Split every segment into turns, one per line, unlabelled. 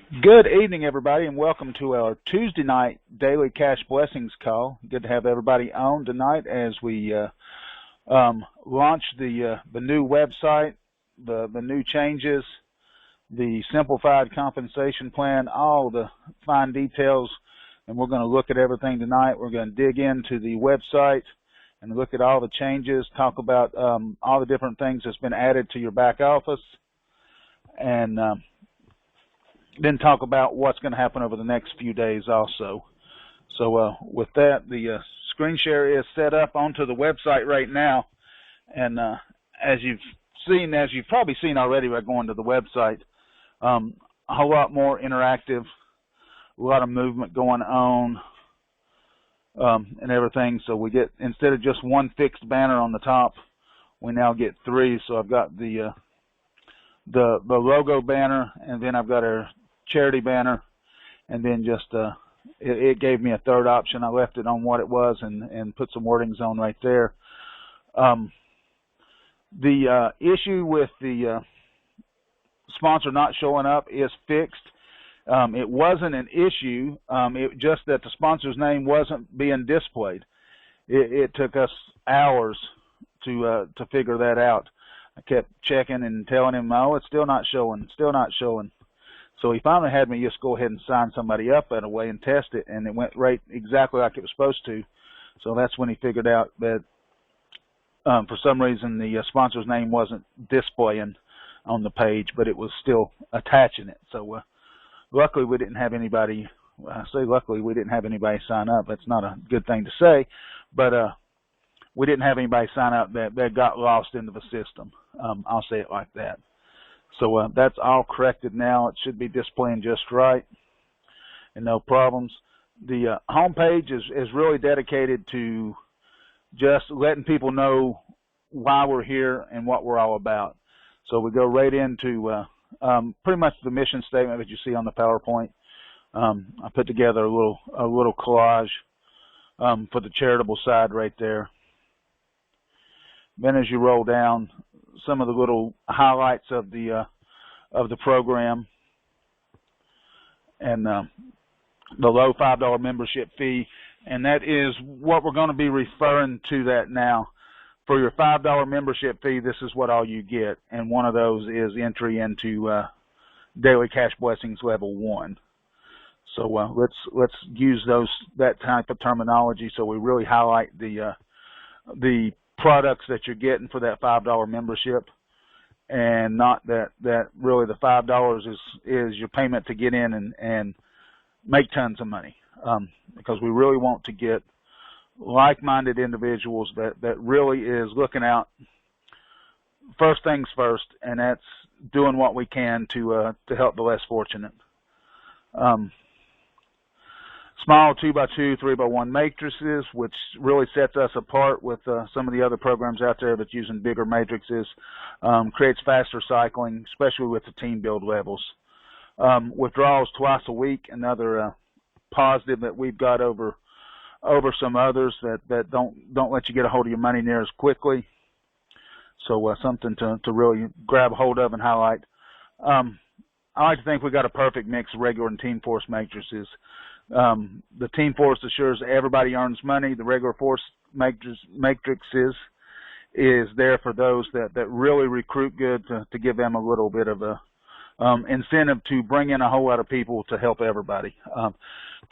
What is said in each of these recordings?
Good evening, everybody, and welcome to our Tuesday night Daily Cash Blessings call. Good to have everybody on tonight as we launch the new website, the new changes, the simplified compensation plan, all the fine details, and we're going to look at everything tonight. We're going to dig into the website and look at all the changes, talk about all the different things that's been added to your back office, and then talk about what's going to happen over the next few days also. So with that, the screen share is set up onto the website right now, and as you've probably seen already by going to the website, a whole lot more interactive, a lot of movement going on, and everything. So we get, instead of just one fixed banner on the top, we now get three. So I've got the logo banner, and then I've got our charity banner, and then just it gave me a third option. I left it on what it was and put some wordings on right there. The issue with the sponsor not showing up is fixed. It wasn't an issue, it just that the sponsor's name wasn't being displayed. It took us hours to figure that out. I kept checking and telling him, oh, it's still not showing, still not showing. So he finally had me just go ahead and sign somebody up that way and test it, and it went right exactly like it was supposed to. So that's when he figured out that for some reason the sponsor's name wasn't displaying on the page, but it was still attaching it. So luckily we didn't have anybody, I say luckily we didn't have anybody sign up. That's not a good thing to say, but we didn't have anybody sign up that got lost into the system. I'll say it like that. So that's all corrected now. It should be displaying just right and no problems. The home page is really dedicated to just letting people know why we're here and what we're all about. So we go right into pretty much the mission statement that you see on the PowerPoint. I put together a little collage for the charitable side right there. Then as you roll down, some of the little highlights of the program, and the low $5 membership fee, and that is what we're going to be referring to that now. For your $5 membership fee, this is what all you get, and one of those is entry into Daily Cash Blessings Level 1. So let's use that type of terminology so we really highlight the products that you're getting for that $5 membership, and not that really the $5 is your payment to get in and make tons of money, because we really want to get like-minded individuals that really is looking out first things first, and that's doing what we can to help the less fortunate. Small 2x2, 3x1 matrices, which really sets us apart with some of the other programs out there that's using bigger matrices, creates faster cycling, especially with the team build levels. Withdrawals twice a week, another positive that we've got over some others that don't let you get a hold of your money near as quickly. So something to really grab hold of and highlight. I like to think we got a perfect mix of regular and team force matrices. The team force assures everybody earns money. The regular force matrices is there for those that really recruit good, to give them a little bit of a incentive to bring in a whole lot of people to help everybody.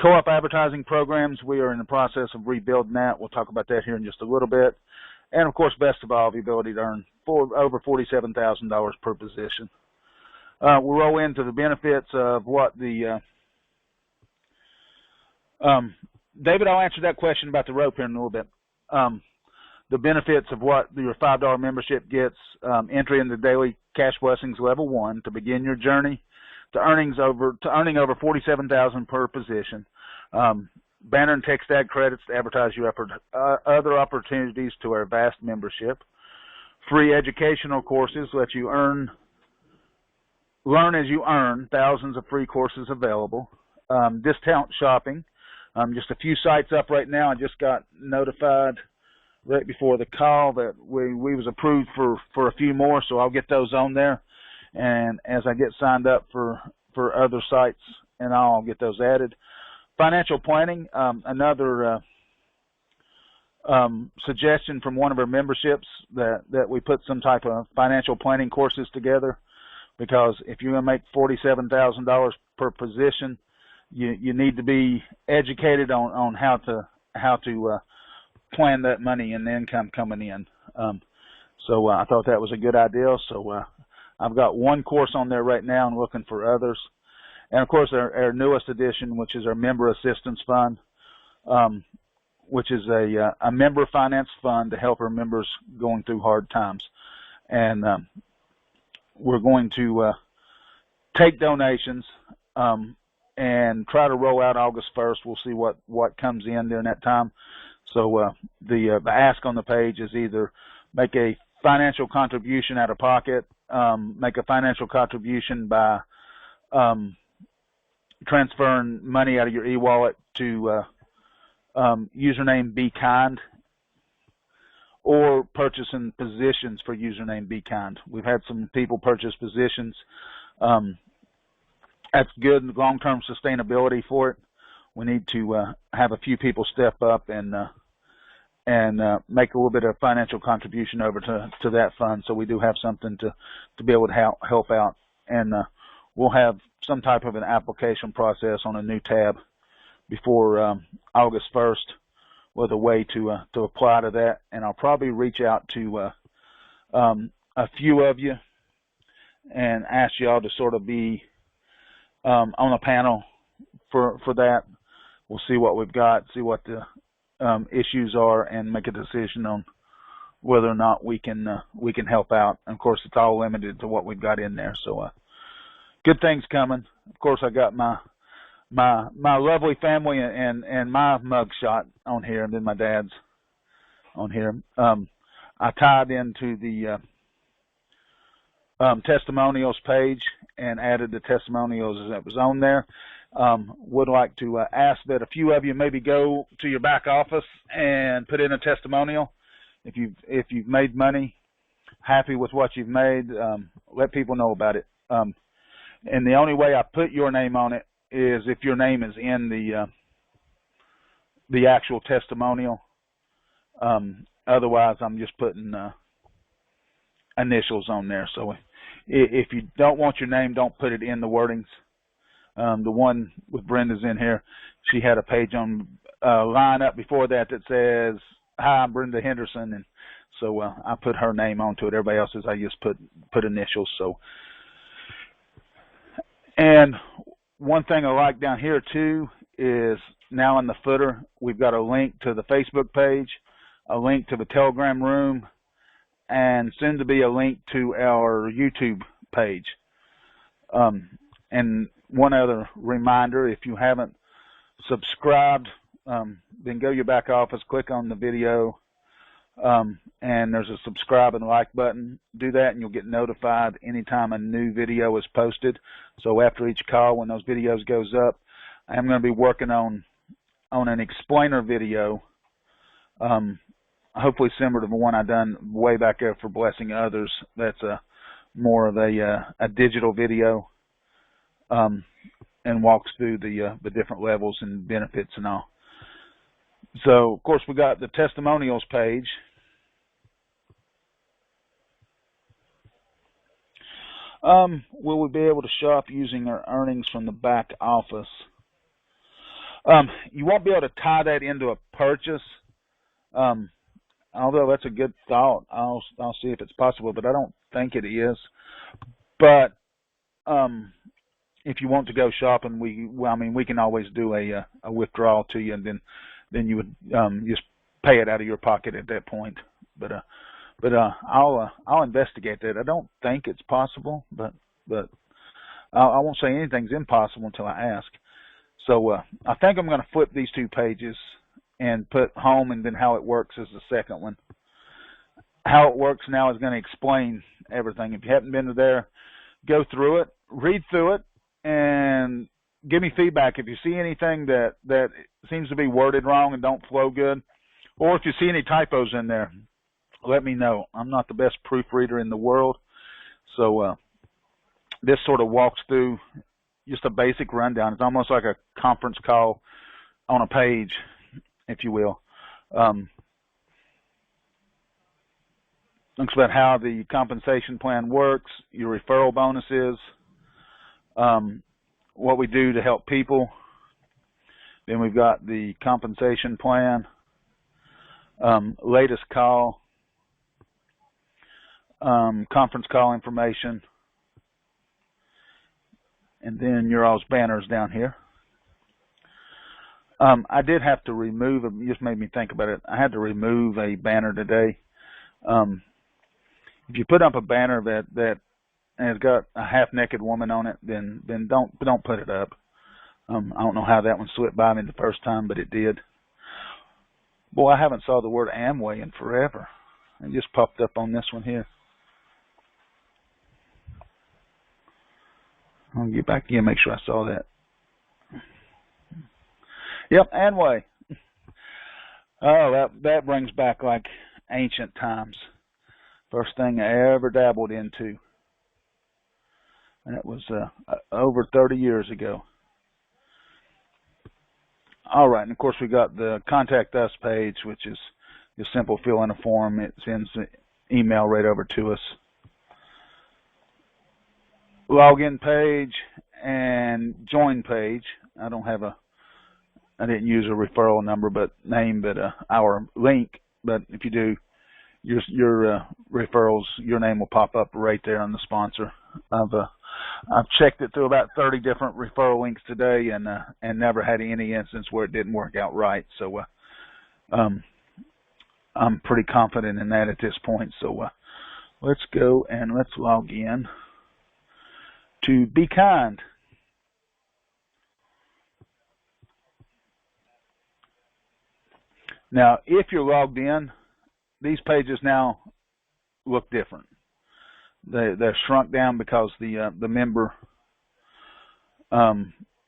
Co-op advertising programs, we are in the process of rebuilding that. We'll talk about that here in just a little bit. And of course, best of all, the ability to earn over $47,000 per position. We'll roll into the benefits of what the David, I'll answer that question about the rope here in a little bit. The benefits of what your $5 membership gets: entry into Daily Cash Blessings Level 1 to begin your journey to earning over $47,000 per position. Banner and text ad credits to advertise your other opportunities to our vast membership. Free educational courses let you learn as you earn. Thousands of free courses available. Discount shopping. Just a few sites up right now. I just got notified right before the call that we was approved for a few more, so I'll get those on there. And as I get signed up for for other sites, and I'll get those added. Financial planning, another suggestion from one of our memberships that we put some type of financial planning courses together, because if you're going to make $47,000 per position, you need to be educated on how to plan that money and the income coming in. So I thought that was a good idea. So I've got one course on there right now and looking for others. And of course our newest addition, which is our Member Assistance Fund, which is a member finance fund to help our members going through hard times. And we're going to take donations and try to roll out August 1st. We'll see what comes in during that time. So the ask on the page is either make a financial contribution out of pocket, make a financial contribution by transferring money out of your e-wallet to username Be Kind, or purchasing positions for username Be Kind. We've had some people purchase positions. That's good long-term sustainability for it. We need to have a few people step up and make a little bit of financial contribution over to that fund, so we do have something to be able to help out. And we'll have some type of an application process on a new tab before August 1st with a way to apply to that. And I'll probably reach out to a few of you and ask y'all to sort of be on a panel for that. We'll see what we've got, see what the issues are, and make a decision on whether or not we can help out. And of course, it's all limited to what we've got in there. So good things coming. Of course, I got my lovely family and my mug shot on here, and then my dad's on here. I tied into the testimonials page and added the testimonials that was on there. Would like to ask that a few of you maybe go to your back office and put in a testimonial. If you've made money, happy with what you've made, let people know about it. And the only way I put your name on it is if your name is in the actual testimonial. Otherwise, I'm just putting initials on there. So if you don't want your name, don't put it in the wordings. The one with Brenda's in here, she had a page on line up before that says, "Hi, I'm Brenda Henderson," and so I put her name onto it. Everybody else's I just put initials. So, and one thing I like down here too is now in the footer we've got a link to the Facebook page, a link to the Telegram room, and soon to be a link to our YouTube page. And one other reminder, if you haven't subscribed, then go to your back office, click on the video, and there's a subscribe and like button. Do that and you'll get notified anytime a new video is posted. So after each call, when those videos goes up, I'm going to be working on an explainer video, hopefully similar to the one I done way back there for blessing others. That's more of a digital video, and walks through the different levels and benefits and all. So, of course, we got the testimonials page. Will we be able to shop using our earnings from the back office? You won't be able to tie that into a purchase, although that's a good thought. I'll see if it's possible, but I don't think it is. But if you want to go shopping, we can always do a withdrawal to you, and then you would just pay it out of your pocket at that point. But I'll investigate that. I don't think it's possible, but I won't say anything's impossible until I ask. So I think I'm going to flip these two pages and put home and then how it works as the second one. How it works now is going to explain everything. If you haven't been to there, go through it, read through it, and give me feedback. If you see anything that seems to be worded wrong and don't flow good, or if you see any typos in there, let me know. I'm not the best proofreader in the world, so this sort of walks through just a basic rundown. It's almost like a conference call on a page, if you will. Looks about how the compensation plan works, your referral bonuses, what we do to help people. Then we've got the compensation plan, latest call, conference call information, and then your all's banners down here. I did have to remove, it just made me think about it, I had to remove a banner today. If you put up a banner that has got a half-naked woman on it, then don't put it up. I don't know how that one slipped by me the first time, but it did. Boy, I haven't saw the word Amway in forever. It just popped up on this one here. I'll get back again, make sure I saw that. Yep, Amway. Oh, that brings back like ancient times. First thing I ever dabbled into. And it was over 30 years ago. All right, and of course we got the Contact Us page, which is just simple, fill in a form. It sends the email right over to us. Login page and join page. I didn't use a referral number, but our link. But if you do, your referrals, your name will pop up right there on the sponsor. I've checked it through about 30 different referral links today, and never had any instance where it didn't work out right. So I'm pretty confident in that at this point. So let's go and let's log in to Be Kind. Now, if you're logged in, these pages now look different. They're shrunk down because the member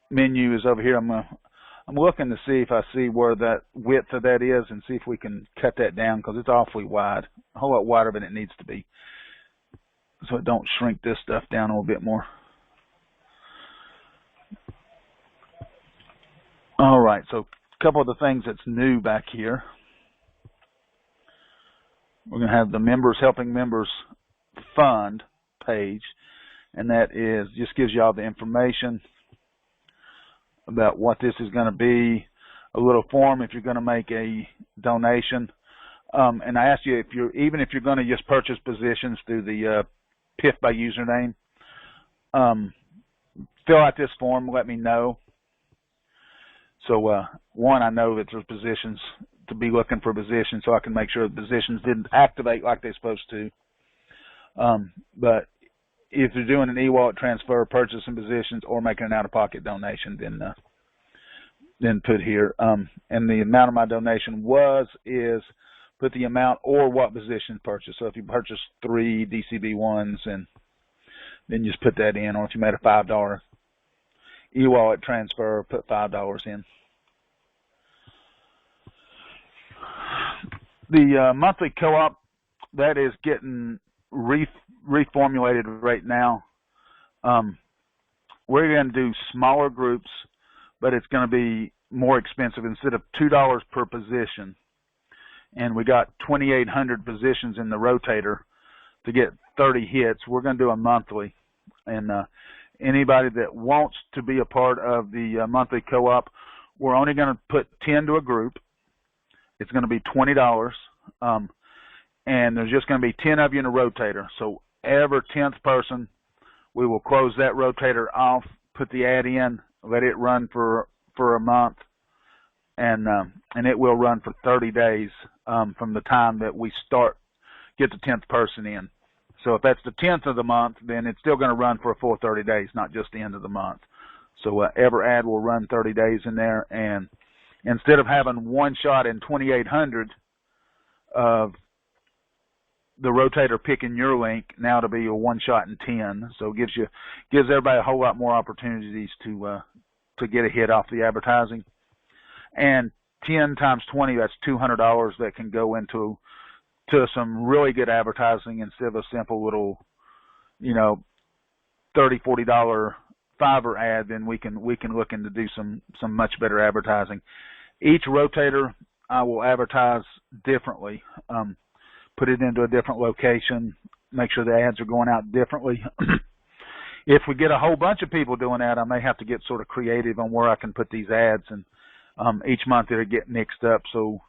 menu is over here. I'm looking to see if I see where that width of that is and see if we can cut that down, because it's awfully wide, a whole lot wider than it needs to be, so it don't shrink this stuff down a little bit more. All right, so a couple of the things that's new back here. We're going to have the Members Helping Members Fund page, and that just gives you all the information about what this is going to be, a little form if you're going to make a donation. And I asked you, even if you're going to just purchase positions through the PIF by username, fill out this form, let me know. So one, I know that there's positions to be looking for positions, so I can make sure the positions didn't activate like they're supposed to. But if you're doing an e-wallet transfer, purchasing positions, or making an out-of-pocket donation, then put here. And the amount of my donation is put the amount or what position purchased. So if you purchased 3 DCB1s, and then just put that in. Or if you made a $5 e-wallet transfer, put $5 in. The monthly co-op, that is getting reformulated right now. We're going to do smaller groups, but it's going to be more expensive. Instead of $2 per position, and we got 2,800 positions in the rotator to get 30 hits, we're going to do a monthly. And anybody that wants to be a part of the monthly co-op, we're only going to put 10 to a group. It's going to be $20, and there's just going to be 10 of you in a rotator. So every 10th person, we will close that rotator off, put the ad in, let it run for a month, and it will run for 30 days from the time that we get the 10th person in. So if that's the 10th of the month, then it's still going to run for a full 30 days, not just the end of the month. So every ad will run 30 days in there, and instead of having one shot in 2,800 of the rotator picking your link, now to be a one shot in 10. So it gives everybody a whole lot more opportunities to get a hit off the advertising. And 10 times 20, that's $200 that can go into some really good advertising instead of a simple little, $30, $40 Fiverr ad, then we can look into do some much better advertising. Each rotator I will advertise differently. Put it into a different location. Make sure the ads are going out differently. If we get a whole bunch of people doing that, I may have to get sort of creative on where I can put these ads, and each month it'll get mixed up. So,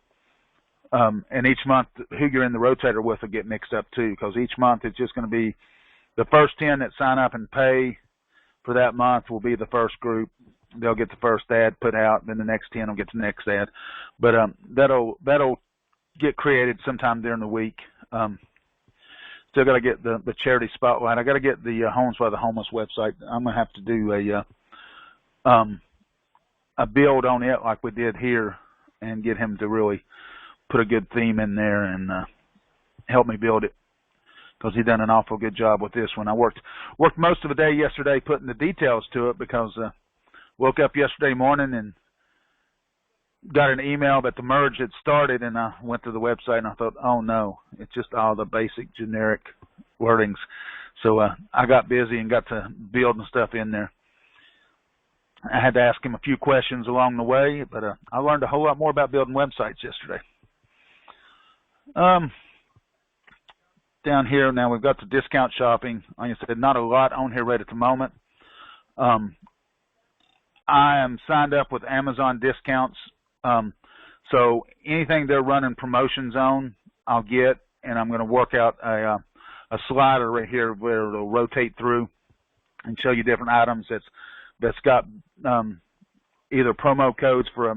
and each month who you're in the rotator with will get mixed up too, because each month it's just going to be the first 10 that sign up and pay for that month will be the first group. They'll get the first ad put out, then the next 10 will get the next ad. But that'll get created sometime during the week. Still got to get the charity spotlight. I got to get the Homes by the Homeless website. I'm gonna have to do a build on it like we did here, and get him to really put a good theme in there and help me build it, because he done an awful good job with this one. I worked most of the day yesterday putting the details to it, because woke up yesterday morning and got an email that the merge had started, and I went to the website and I thought, oh no, it's just all the basic generic wordings. So I got busy and got to building stuff in there. I had to ask him a few questions along the way, but I learned a whole lot more about building websites yesterday. Down here now we've got the discount shopping. Like I said, not a lot on here right at the moment. I am signed up with Amazon discounts. So anything they're running promotions on, I'll get, and I'm going to work out a slider right here where it'll rotate through and show you different items that's got either promo codes for a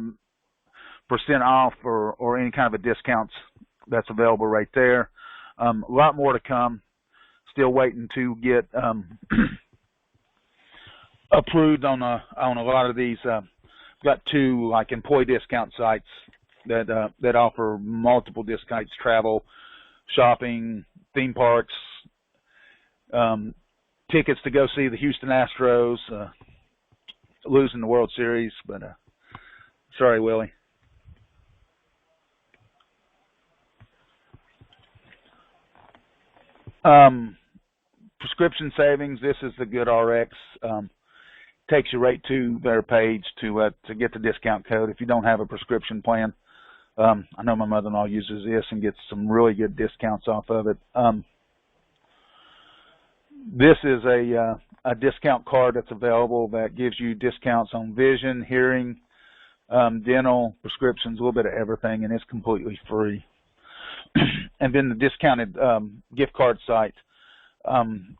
% off or any kind of a discounts that's available right there. A lot more to come. Still waiting to get approved on a lot of these. Got 2 like employee discount sites that offer multiple discounts: travel, shopping, theme parks, tickets to go see the Houston Astros losing the World Series. But sorry, Willie. Prescription savings. This is the Good RX. Takes you right to their page to get the discount code if you don't have a prescription plan. I know my mother-in-law uses this and gets some really good discounts off of it. This is a discount card that's available that gives you discounts on vision, hearing, dental, prescriptions, a little bit of everything, and it's completely free. And then the discounted gift card site,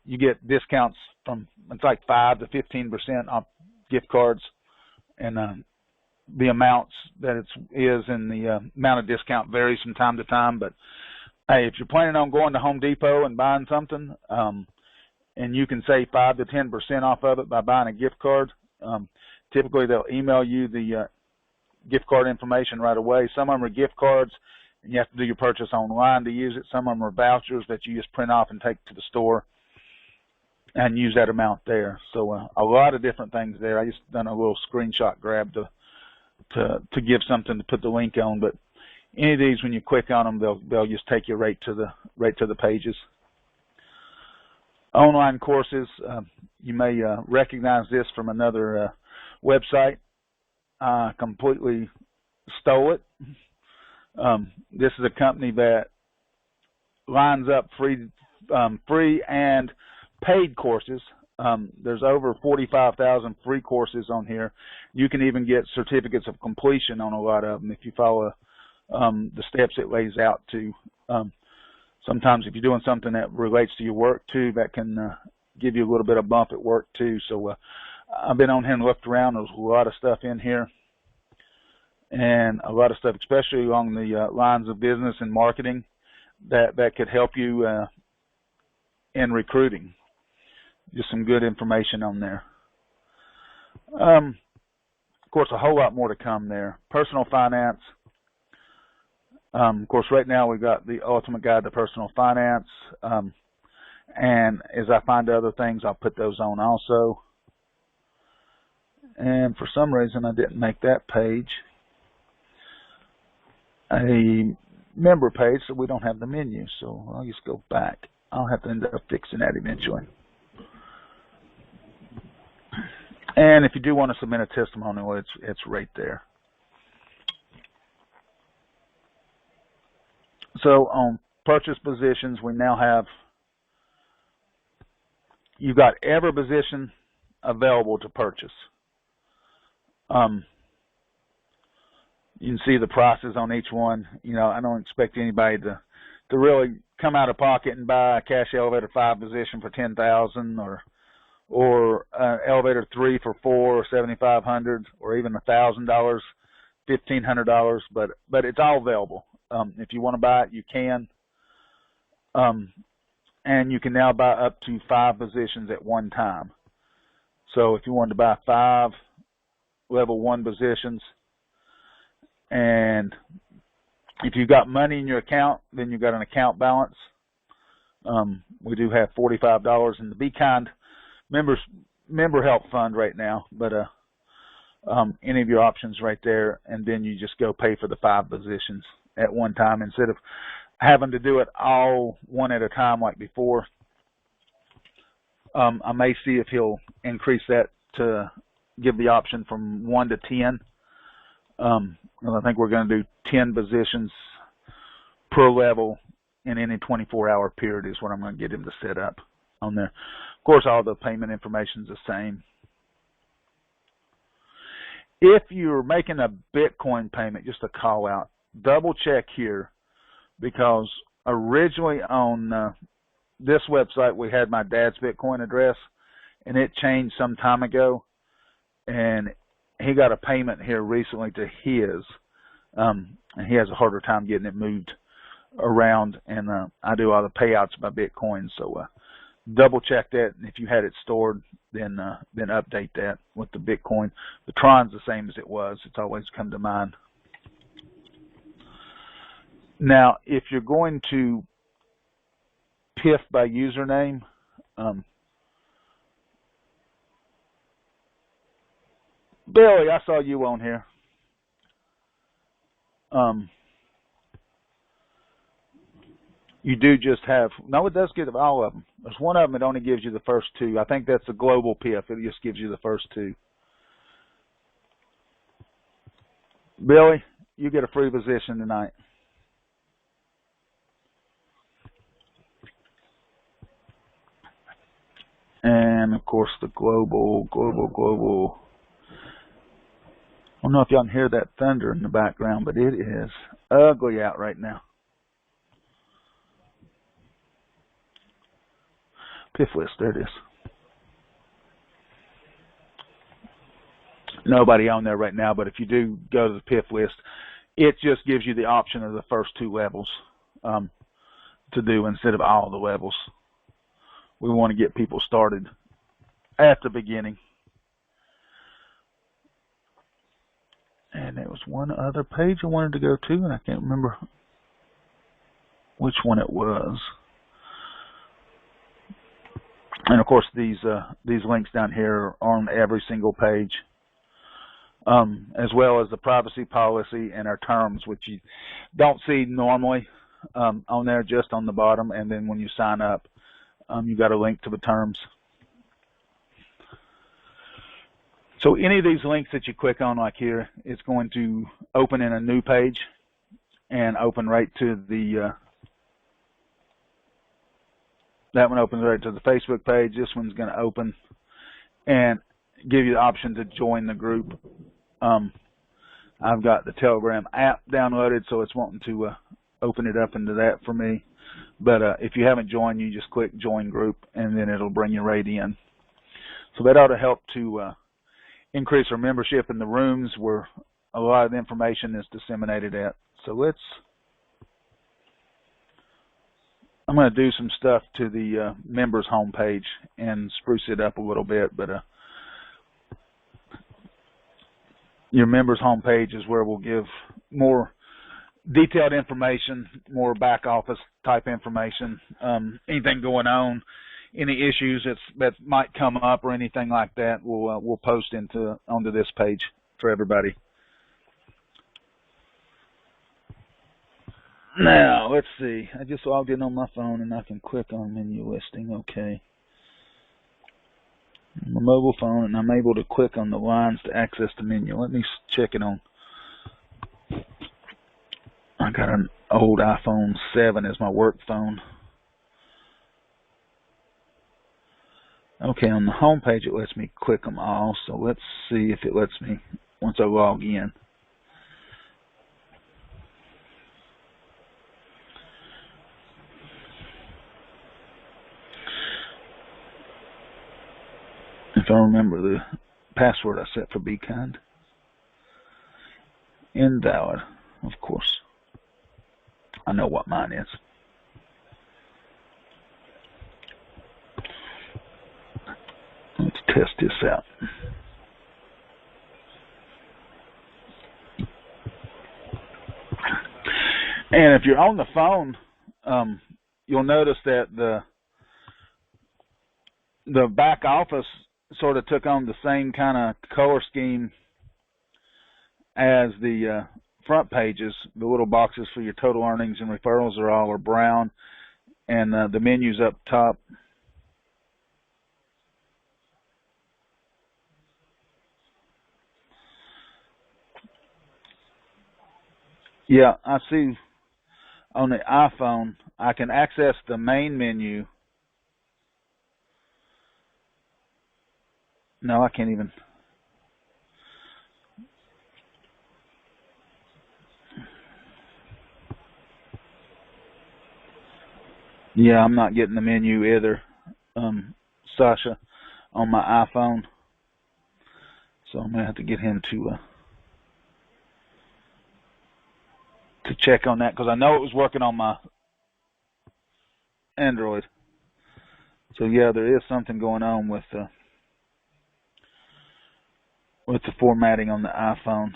you get discounts from, it's like 5 to 15% off gift cards, and the amounts that it is and the amount of discount varies from time to time. But hey, if you're planning on going to Home Depot and buying something, and you can save 5 to 10% off of it by buying a gift card, typically they'll email you the gift card information right away. Some of them are gift cards, and you have to do your purchase online to use it. Some of them are vouchers that you just print off and take to the store and use that amount there. So a lot of different things there. I just done a little screenshot grab to give something to put the link on. But any of these, when you click on them, they'll just take you right to the pages. Online courses. You may recognize this from another website. I completely stole it. This is a company that lines up free and paid courses. There's over 45,000 free courses on here. You can even get certificates of completion on a lot of them if you follow the steps it lays out to. Sometimes if you're doing something that relates to your work too, that can give you a little bit of bump at work too. So I've been on here and looked around. There's a lot of stuff in here, and a lot of stuff, especially along the lines of business and marketing, that could help you in recruiting. Just some good information on there. Of course, a whole lot more to come there. Personal finance. Of course, right now we've got the Ultimate Guide to Personal Finance. And as I find other things, I'll put those on also. And for some reason, I didn't make that page a member page, so we don't have the menu. So I'll just go back. I'll have to end up fixing that eventually. And if you do want to submit a testimonial, it's right there. So on purchase positions, we now have, you've got every position available to purchase. You can see the prices on each one. You know, I don't expect anybody to really come out of pocket and buy a cash elevator 5 position for $10,000 or elevator 3 for $4 or $7,500 or even $1,000, $1,500. But it's all available. If you want to buy it, you can. And you can now buy up to 5 positions at one time. So if you wanted to buy 5 level 1 positions, and if you've got money in your account, then you've got an account balance. We do have $45 in the Be Kind member help fund right now, but any of your options right there, and then you just go pay for the 5 positions at one time instead of having to do it all one at a time like before. I may see if he'll increase that to give the option from 1 to 10. I think we're going to do 10 positions per level in any 24-hour period is what I'm going to get him to set up on there. Of course, all the payment information is the same. If you're making a Bitcoin payment, just a call out, double check here, because originally on this website we had my dad's Bitcoin address, and it changed some time ago, and he got a payment here recently to his, and he has a harder time getting it moved around, and I do all the payouts by Bitcoin, so double check that, and if you had it stored, then update that with the Bitcoin. The Tron's the same as it was. It's always come to mind. Now, if you're going to PIF by username, Billy, I saw you on here. You do just have, no, it does give all of them. There's one of them that only gives you the first 2. I think that's a global PIF. It just gives you the first 2. Billy, you get a free position tonight. And, of course, the global. I don't know if y'all can hear that thunder in the background, but it is ugly out right now. PIF list, there it is. Nobody on there right now, but if you do go to the PIF list, it just gives you the option of the first 2 levels to do instead of all the levels. We want to get people started at the beginning. And there was one other page I wanted to go to, and I can't remember which one it was. And of course, these links down here are on every single page, as well as the privacy policy and our terms, which you don't see normally on there, just on the bottom. And then when you sign up, you got a link to the terms. So any of these links that you click on, like here, it's going to open in a new page and open right to the. That one opens right to the Facebook page. This one's going to open and give you the option to join the group. I've got the Telegram app downloaded, so it's wanting to open it up into that for me. But if you haven't joined, you just click Join Group, and then it'll bring you right in. So that ought to help to increase our membership in the rooms where a lot of the information is disseminated at. So I'm going to do some stuff to the members homepage and spruce it up a little bit, but your members homepage is where we'll give more detailed information, more back office type information, anything going on, any issues that might come up or anything like that, we'll post onto this page for everybody. Now, let's see. I just logged in on my phone, and I can click on menu listing. Okay. my mobile phone, and I'm able to click on the lines to access the menu. Let me check it on. I got an old iPhone 7 as my work phone. Okay, on the home page it lets me click them all, so let's see if it lets me once I log in. If I remember the password I set for Be Kind. Invalid, of course. I know what mine is. Let's test this out. And if you're on the phone, you'll notice that the back office sort of took on the same kind of color scheme as the front pages. The little boxes for your total earnings and referrals are brown, and the menu's up top. Yeah, I see on the iPhone I can access the main menu. No, I can't even. Yeah, I'm not getting the menu either, Sasha, on my iPhone. So I'm gonna have to get him to check on that, because I know it was working on my Android. So yeah, there is something going on with the formatting on the iPhone.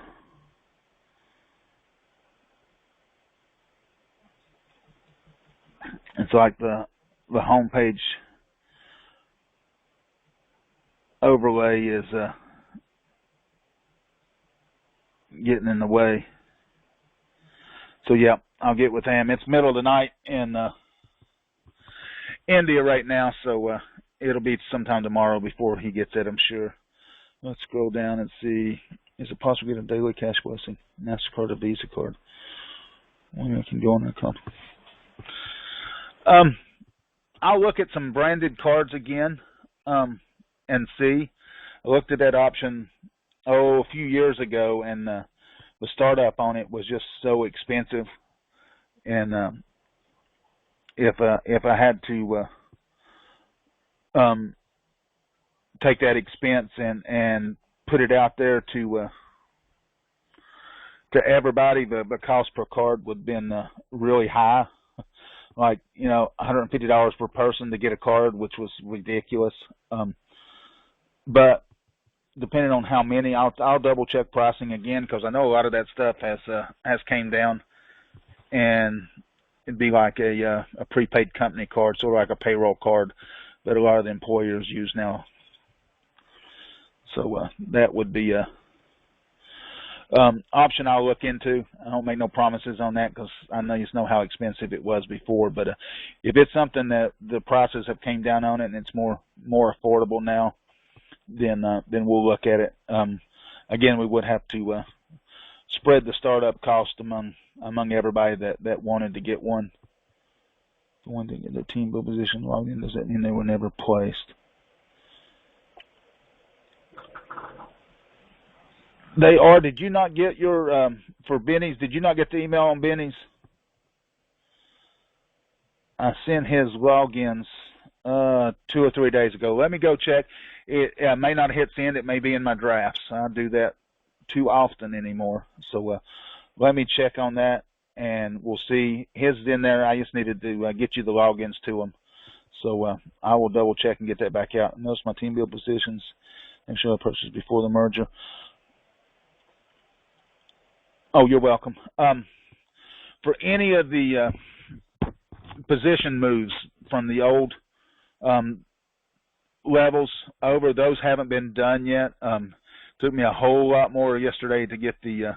It's like the homepage overlay is getting in the way. So yeah, I'll get with him. It's middle of the night in India right now, so it'll be sometime tomorrow before he gets it, I'm sure. Let's scroll down and see. Is it possible to get a daily cash blessing? MasterCard or Visa card? Well, I can go on that card. I'll look at some branded cards again and see. I looked at that option a few years ago, and the startup on it was just so expensive. And if I had to take that expense and put it out there to everybody, the cost per card would have been really high. Like, $150 per person to get a card, which was ridiculous. But depending on how many, I'll double check pricing again, because I know a lot of that stuff has came down, and it'd be like a prepaid company card, sort of like a payroll card that a lot of the employers use now. So that would be a option I'll look into. I don't make no promises on that, because I know how expensive it was before. But if it's something that the prices have came down on it and it's more affordable now, then we'll look at it. Again, we would have to spread the startup cost among everybody that wanted to get one. The one thing in the team build position logged in, does that mean they were never placed? They are. Did you not get your for Benny's? Did you not get the email on Benny's? I sent his logins 2 or 3 days ago. Let me go check. It may not hit send. It may be in my drafts. I do that too often anymore. So let me check on that, and we'll see. His is in there. I just needed to get you the logins to him. So I will double check and get that back out. Notice my team build positions. Make sure I purchased before the merger. Oh, you're welcome. For any of the position moves from the old levels over, those haven't been done yet. Took me a whole lot more yesterday to get the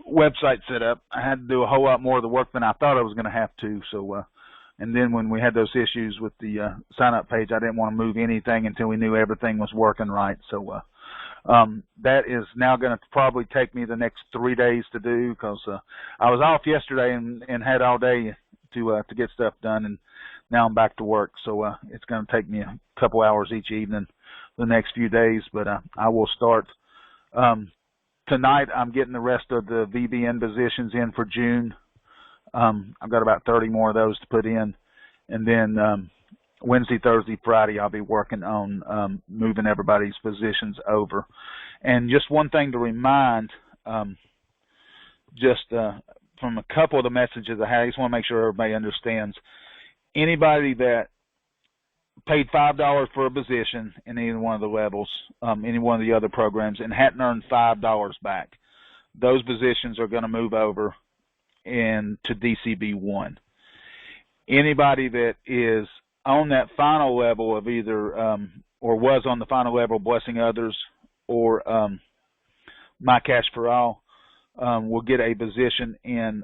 website set up. I had to do a whole lot more of the work than I thought I was going to have to. So And then when we had those issues with the sign-up page, I didn't want to move anything until we knew everything was working right. So that is now going to probably take me the next 3 days to do, because I was off yesterday and had all day to get stuff done, and now I'm back to work. So it's going to take me a couple hours each evening the next few days, but I will start. Tonight I'm getting the rest of the VBN positions in for June. I've got about 30 more of those to put in, and then Wednesday, Thursday, Friday, I'll be working on moving everybody's positions over. And just one thing to remind, from a couple of the messages I had, I just want to make sure everybody understands. Anybody that paid $5 for a position in any one of the levels, any one of the other programs, and hadn't earned $5 back, those positions are going to move over into DCB1. Anybody that is on that final level of either, or was on the final level of Blessing Others or My Cash for All, will get a position in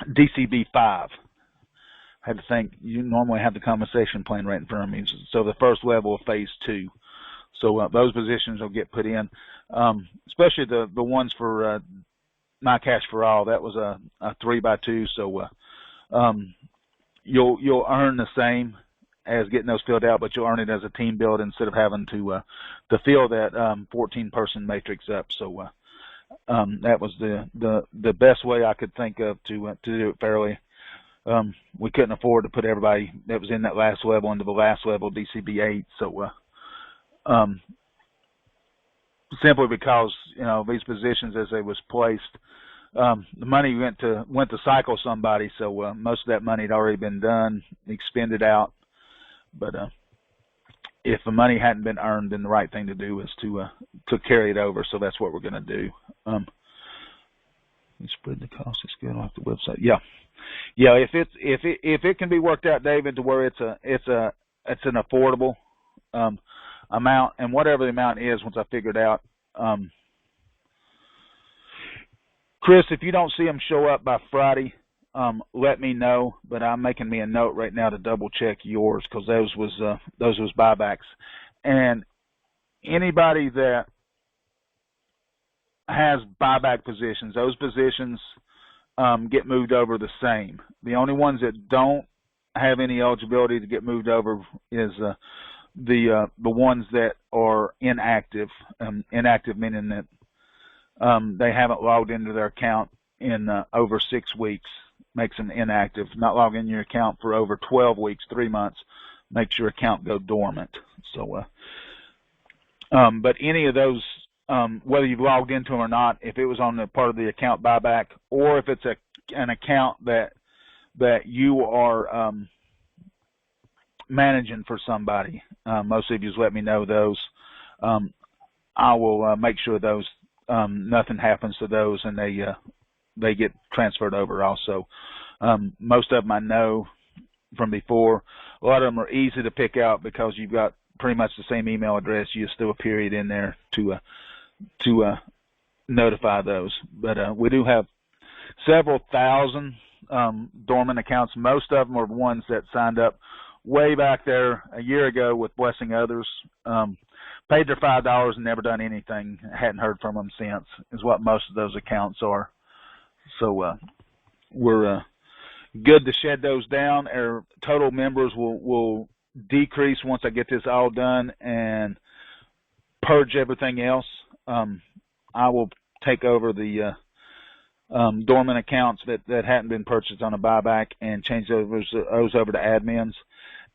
DCB5. I had to think, you normally have the compensation plan right in front of me. So the first level of phase 2. So those positions will get put in, especially the ones for My Cash for All. That was a 3x2. So you'll earn the same as getting those filled out, but you'll earn it as a team build instead of having to fill that 14-person matrix up. So that was the best way I could think of to do it fairly. We couldn't afford to put everybody that was in that last level into the last level, DCB8. So simply because these positions, as they was placed, the money went to cycle somebody. So most of that money had already been done, expended out. But if the money hadn't been earned, then the right thing to do was to carry it over. So that's what we're going to do. Spread the cost of skill off the website. Yeah. If it can be worked out, David, to where it's an affordable amount, and whatever the amount is, once I figure it out. Chris, if you don't see them show up by Friday, let me know. But I'm making me a note right now to double check yours, because those was buybacks. And anybody that has buyback positions, those positions get moved over the same. The only ones that don't have any eligibility to get moved over is the ones that are inactive. Inactive meaning that they haven't logged into their account in over 6 weeks, makes them inactive. Not logging in your account for over 12 weeks, 3 months, makes your account go dormant. So, but any of those, whether you've logged into them or not, if it was on the part of the account buyback, or if it's an account that you are managing for somebody, most of you let me know those. I will make sure those nothing happens to those, and they get transferred over also. Most of them I know from before. A lot of them are easy to pick out because you've got pretty much the same email address. You just throw a period in there to notify those. But we do have several thousand dormant accounts. Most of them are ones that signed up way back there a year ago with Blessing Others, paid their $5 and never done anything, hadn't heard from them since, is what most of those accounts are. So we're good to shed those down. Our total members will decrease once I get this all done and purge everything else. I will take over the dormant accounts that hadn't been purchased on a buyback and change those over to admins.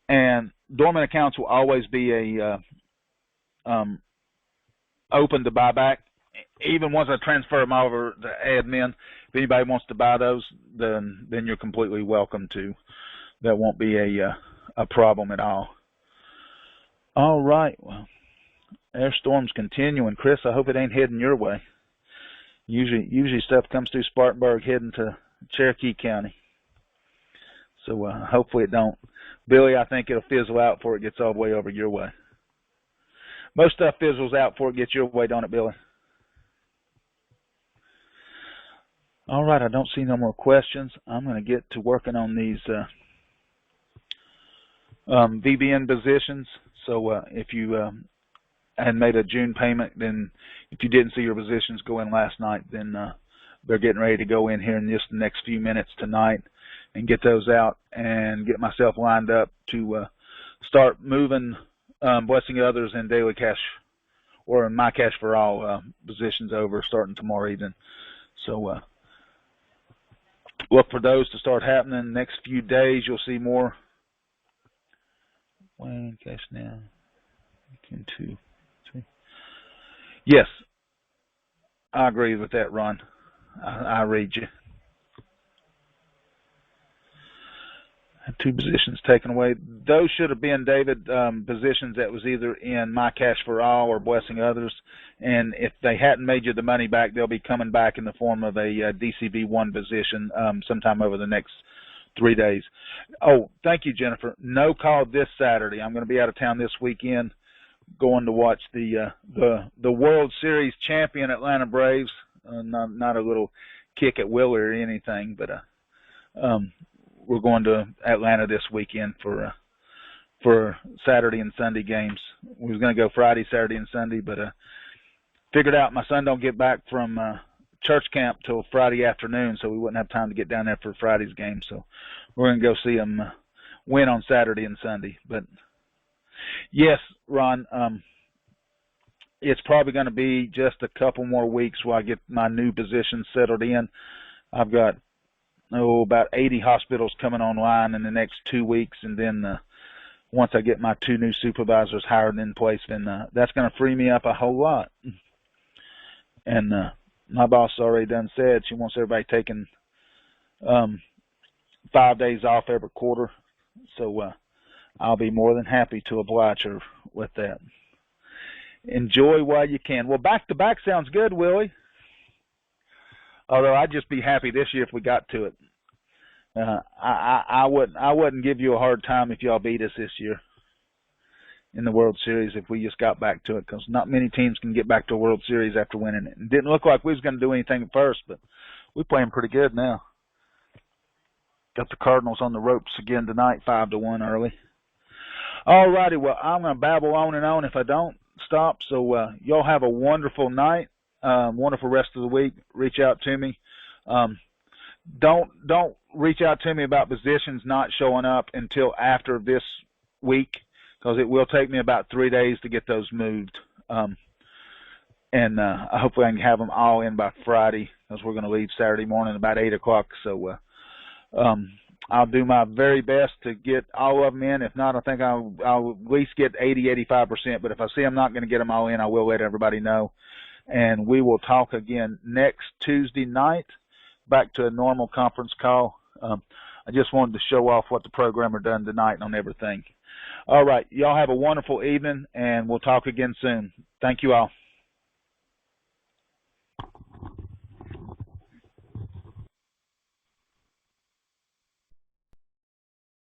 And dormant accounts will always be a open to buyback. Even once I transfer them over to admin, if anybody wants to buy those, then you're completely welcome to. That won't be a problem at all. All right. Well, air storm's continuing. Chris, I hope it ain't heading your way. Usually stuff comes through Spartanburg heading to Cherokee County. So hopefully it don't. Billy, I think it'll fizzle out before it gets all the way over your way. Most stuff fizzles out before it gets your way, don't it, Billy? All right, I don't see no more questions. I'm going to get to working on these VBN positions. So if you had made a June payment, then if you didn't see your positions go in last night, then they're getting ready to go in here in just the next few minutes tonight and get those out and get myself lined up to start moving Blessing Others in Daily Cash or in My Cash for All positions over starting tomorrow evening. So look for those to start happening in the next few days. You'll see more. Wayne Cash now. 2, 3. Yes, I agree with that, Ron. I read you. Two positions taken away. Those should have been, David, positions that was either in My Cash for All or Blessing Others. And if they hadn't made you the money back, they'll be coming back in the form of a DCV1 position sometime over the next 3 days. Oh, thank you, Jennifer. No call this Saturday. I'm going to be out of town this weekend, going to watch the World Series champion Atlanta Braves. Not a little kick at Willie or anything, but we're going to Atlanta this weekend for Saturday and Sunday games. We was going to go Friday, Saturday, and Sunday, but figured out my son don't get back from church camp till Friday afternoon, so we wouldn't have time to get down there for Friday's game. So we're going to go see them win on Saturday and Sunday. But yes, Ron, it's probably going to be just a couple more weeks while I get my new position settled in. I've got about 80 hospitals coming online in the next 2 weeks, and then once I get my 2 new supervisors hired in place, then that's going to free me up a whole lot. And my boss already done said she wants everybody taking 5 days off every quarter, so I'll be more than happy to oblige her with that. Enjoy while you can. Well, back-to-back sounds good, Willie. Although I'd just be happy this year if we got to it. I wouldn't give you a hard time if y'all beat us this year in the World Series if we just got back to it, because not many teams can get back to a World Series after winning it. It didn't look like we was going to do anything at first, but we're playing pretty good now. Got the Cardinals on the ropes again tonight, 5-1 early. All righty, well, I'm going to babble on and on if I don't stop. So y'all have a wonderful night. Wonderful rest of the week. Reach out to me. Don't reach out to me about positions not showing up until after this week, because it will take me about 3 days to get those moved. And hopefully I can have them all in by Friday, because we're going to leave Saturday morning about 8 o'clock. So I'll do my very best to get all of them in. If not, I think I'll at least get 80-85%. But if I see I'm not going to get them all in, I will let everybody know. And we will talk again next Tuesday night, back to a normal conference call. I just wanted to show off what the programmer done tonight on everything. All right, y'all have a wonderful evening, and we'll talk again soon. Thank you all.